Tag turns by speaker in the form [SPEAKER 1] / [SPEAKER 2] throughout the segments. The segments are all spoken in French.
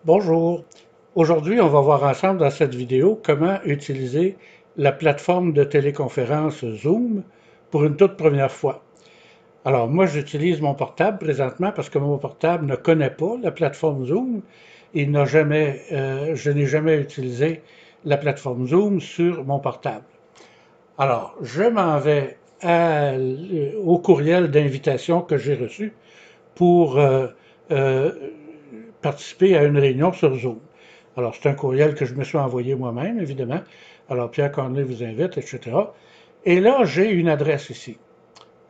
[SPEAKER 1] Bonjour. Aujourd'hui, on va voir ensemble dans cette vidéo comment utiliser la plateforme de téléconférence Zoom pour une toute première fois. Alors, moi, j'utilise mon portable présentement parce que mon portable ne connaît pas la plateforme Zoom. Je n'ai jamais utilisé la plateforme Zoom sur mon portable. Alors, je m'en vais au courriel d'invitation que j'ai reçu pour euh, participer à une réunion sur Zoom. Alors, c'est un courriel que je me suis envoyé moi-même, évidemment. Alors, Pierre Cornelet vous invite, etc. Et là, j'ai une adresse ici.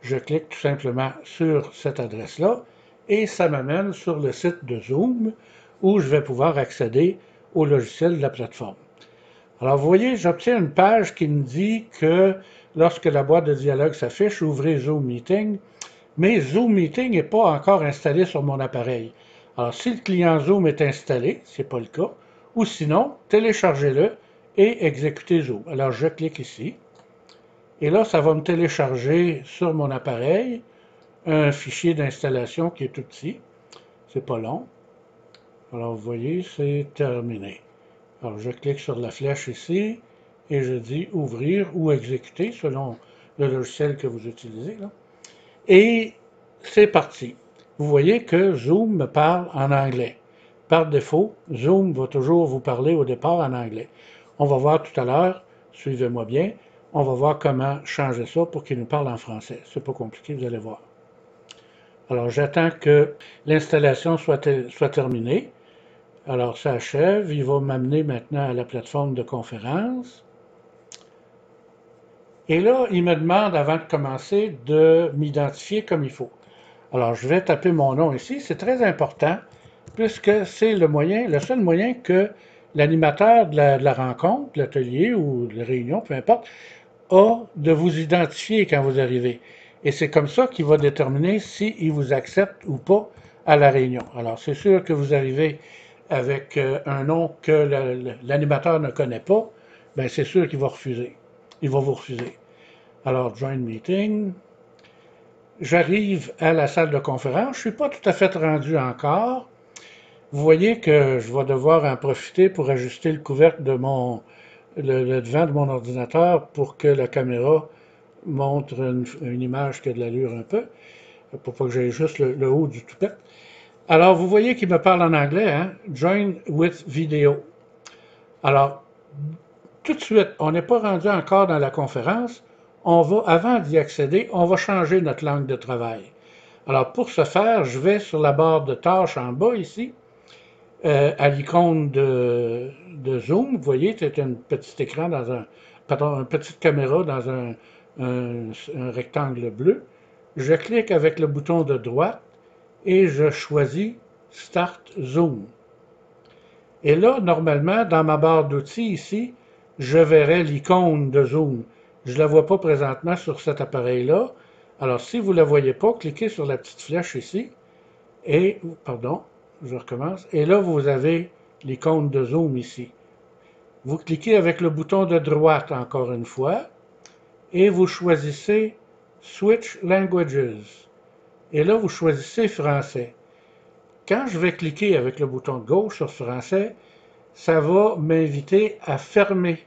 [SPEAKER 1] Je clique tout simplement sur cette adresse-là et ça m'amène sur le site de Zoom où je vais pouvoir accéder au logiciel de la plateforme. Alors, vous voyez, j'obtiens une page qui me dit que lorsque la boîte de dialogue s'affiche, ouvrez Zoom Meeting, mais Zoom Meeting n'est pas encore installé sur mon appareil. Alors, si le client Zoom est installé, ce n'est pas le cas, ou sinon, téléchargez-le et exécutez Zoom. Alors, je clique ici, et là, ça va me télécharger sur mon appareil un fichier d'installation qui est tout petit. C'est pas long. Alors, vous voyez, c'est terminé. Alors, je clique sur la flèche ici et je dis ouvrir ou exécuter selon le logiciel que vous utilisez, là. Et c'est parti. Vous voyez que Zoom me parle en anglais. Par défaut, Zoom va toujours vous parler au départ en anglais. On va voir tout à l'heure, suivez-moi bien, on va voir comment changer ça pour qu'il nous parle en français. C'est pas compliqué, vous allez voir. Alors j'attends que l'installation soit terminée. Alors ça achève, il va m'amener maintenant à la plateforme de conférence. Et là, il me demande avant de commencer de m'identifier comme il faut. Alors, je vais taper mon nom ici. C'est très important puisque c'est le seul moyen que l'animateur de la rencontre, de l'atelier ou de la réunion, peu importe, a de vous identifier quand vous arrivez. Et c'est comme ça qu'il va déterminer s'il vous accepte ou pas à la réunion. Alors, c'est sûr que vous arrivez avec un nom que l'animateur ne connaît pas, bien, c'est sûr qu'il va refuser. Il va vous refuser. Alors, join meeting. J'arrive à la salle de conférence. Je ne suis pas tout à fait rendu encore. Vous voyez que je vais devoir en profiter pour ajuster le couvercle de le devant de mon ordinateur pour que la caméra montre une image qui a de l'allure un peu, pour pas que j'aie juste le haut du toupet. Alors, vous voyez qu'il me parle en anglais, hein? Join with video. Alors, tout de suite, on n'est pas rendu encore dans la conférence. Avant d'y accéder, on va changer notre langue de travail. Alors, pour ce faire, je vais sur la barre de tâches en bas ici, à l'icône de Zoom. Vous voyez, c'est un petit écran pardon, une petite caméra dans un rectangle bleu. Je clique avec le bouton de droite et je choisis Start Zoom. Et là, normalement, dans ma barre d'outils ici, je verrai l'icône de Zoom. Je ne la vois pas présentement sur cet appareil-là. Alors, si vous ne la voyez pas, cliquez sur la petite flèche ici et, pardon, je recommence. Et là, vous avez l'icône de Zoom ici. Vous cliquez avec le bouton de droite encore une fois et vous choisissez Switch Languages. Et là, vous choisissez français. Quand je vais cliquer avec le bouton de gauche sur français, ça va m'inviter à fermer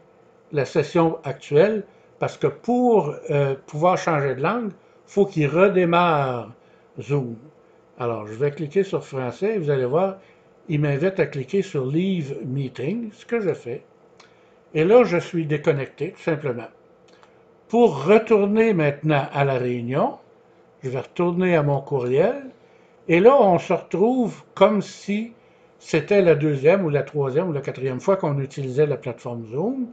[SPEAKER 1] la session actuelle parce que pour pouvoir changer de langue, il faut qu'il redémarre Zoom. Alors, je vais cliquer sur français et vous allez voir, il m'invite à cliquer sur Leave Meeting, ce que je fais. Et là, je suis déconnecté, tout simplement. Pour retourner maintenant à la réunion, je vais retourner à mon courriel. Et là, on se retrouve comme si c'était la deuxième ou la troisième ou la quatrième fois qu'on utilisait la plateforme Zoom.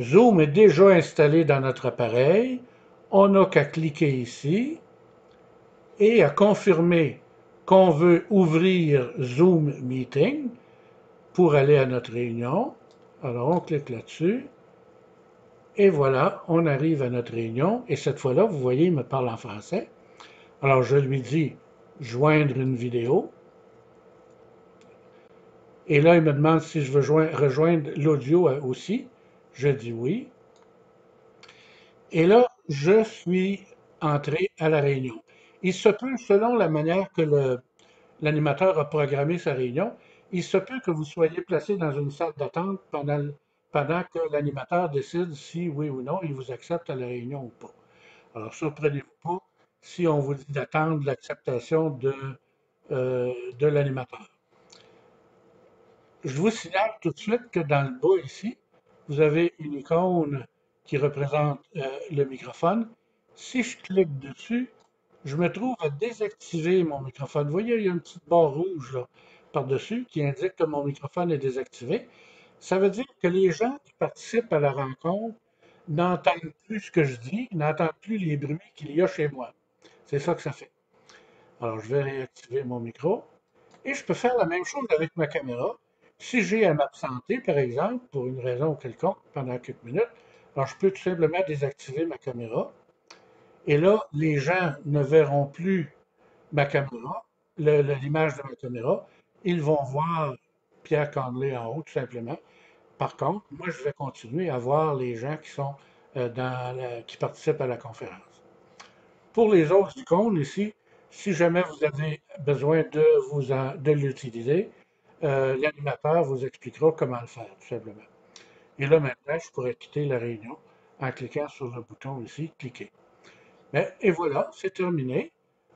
[SPEAKER 1] Zoom est déjà installé dans notre appareil. On n'a qu'à cliquer ici et à confirmer qu'on veut ouvrir Zoom Meeting pour aller à notre réunion. Alors, on clique là-dessus. Et voilà, on arrive à notre réunion. Et cette fois-là, vous voyez, il me parle en français. Alors, je lui dis joindre une vidéo. Et là, il me demande si je veux rejoindre l'audio aussi. Je dis oui. Et là, je suis entré à la réunion. Il se peut, selon la manière que l'animateur a programmé sa réunion, Il se peut que vous soyez placé dans une salle d'attente pendant que l'animateur décide si oui ou non il vous accepte à la réunion ou pas. Alors, surprenez-vous pas si on vous dit d'attendre l'acceptation de l'animateur. Je vous signale tout de suite que dans le bas ici, vous avez une icône qui représente le microphone. Si je clique dessus, je me trouve à désactiver mon microphone. Vous voyez, il y a une petite barre rouge là, par-dessus qui indique que mon microphone est désactivé. Ça veut dire que les gens qui participent à la rencontre n'entendent plus ce que je dis, n'entendent plus les bruits qu'il y a chez moi. C'est ça que ça fait. Alors, je vais réactiver mon micro. Et je peux faire la même chose avec ma caméra. Si j'ai à m'absenter, par exemple, pour une raison quelconque, pendant quelques minutes, alors je peux tout simplement désactiver ma caméra. Et là, les gens ne verront plus ma caméra, l'image de ma caméra. Ils vont voir Pierre Conley en haut, tout simplement. Par contre, moi, je vais continuer à voir les gens qui sont qui participent à la conférence. Pour les autres icônes ici, si jamais vous avez besoin de l'utiliser, l'animateur vous expliquera comment le faire, tout simplement. Et là, maintenant, je pourrais quitter la réunion en cliquant sur le bouton ici, cliquer. Mais, et voilà, c'est terminé.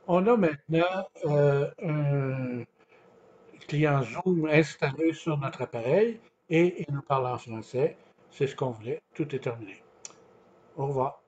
[SPEAKER 1] On a maintenant un client Zoom installé sur notre appareil et il nous parle en français. C'est ce qu'on voulait. Tout est terminé. Au revoir.